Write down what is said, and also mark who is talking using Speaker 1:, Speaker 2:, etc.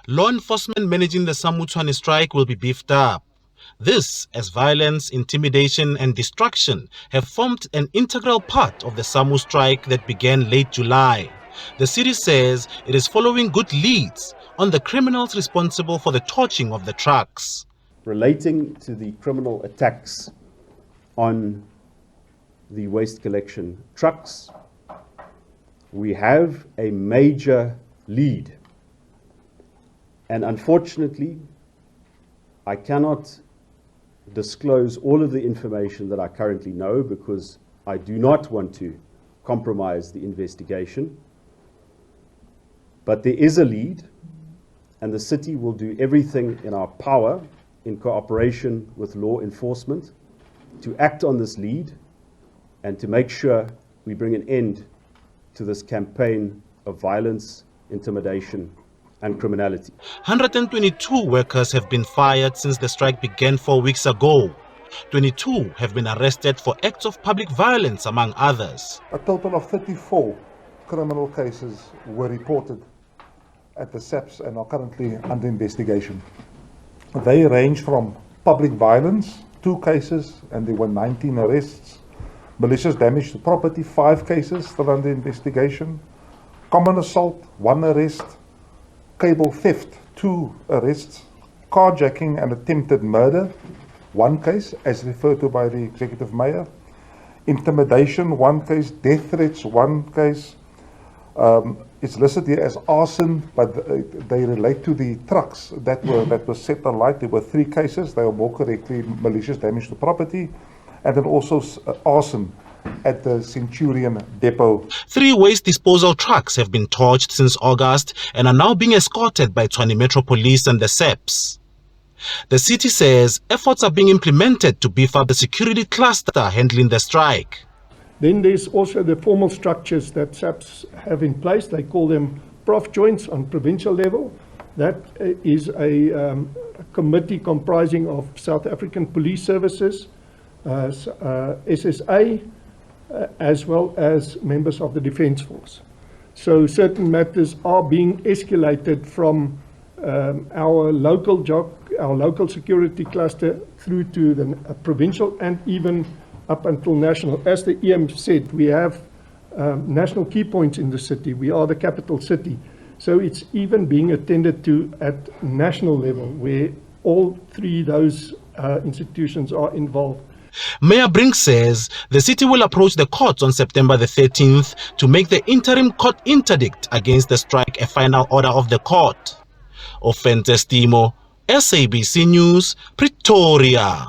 Speaker 1: Law enforcement managing the SAMWU strike will be beefed up. This, as violence, intimidation and destruction have formed an integral part of the SAMWU strike that began late July. The city says it is following good leads on the criminals responsible for the torching of the trucks.
Speaker 2: Relating to the criminal attacks on the waste collection trucks, we have a major lead. And unfortunately, I cannot disclose all of the information that I currently know because I do not want to compromise the investigation. But there is a lead, and the city will do everything in our power in cooperation with law enforcement to act on this lead and to make sure we bring an end to this campaign of violence, intimidation, and criminality.
Speaker 1: 122 workers have been fired since the strike began 4 weeks ago. 22 have been arrested for acts of public violence, among others.
Speaker 3: A total of 34 criminal cases were reported at the SAPS and are currently under investigation. They range from public violence, 2 cases, and there were 19 arrests. Malicious damage to property, 5 cases still under investigation. Common assault, 1 arrest. Cable theft, 2 arrests. Carjacking and attempted murder, 1 case, as referred to by the Executive Mayor. Intimidation, 1 case. Death threats, 1 case. It's listed here as arson, but they relate to the trucks that were set alight. There were 3 cases. They are more correctly malicious damage to property, and then also arson at the Centurion depot.
Speaker 1: 3 waste disposal trucks have been torched since August and are now being escorted by Tshwane Metro Police and the SAPS. The city says efforts are being implemented to beef up the security cluster handling the strike.
Speaker 4: Then there's also the formal structures that SAPS have in place. They call them prof joints on provincial level. That is a committee comprising of South African Police Services, SSA, as well as members of the Defence Force. So certain matters are being escalated from our local security cluster through to the provincial and even up until national. As the EM said, we have national key points in the city. We are the capital city. So it's even being attended to at national level, where all 3 those institutions are involved.
Speaker 1: Mayor Brink says the city will approach the courts on September the 13th to make the interim court interdict against the strike a final order of the court. Offense Estimo, SABC News, Pretoria.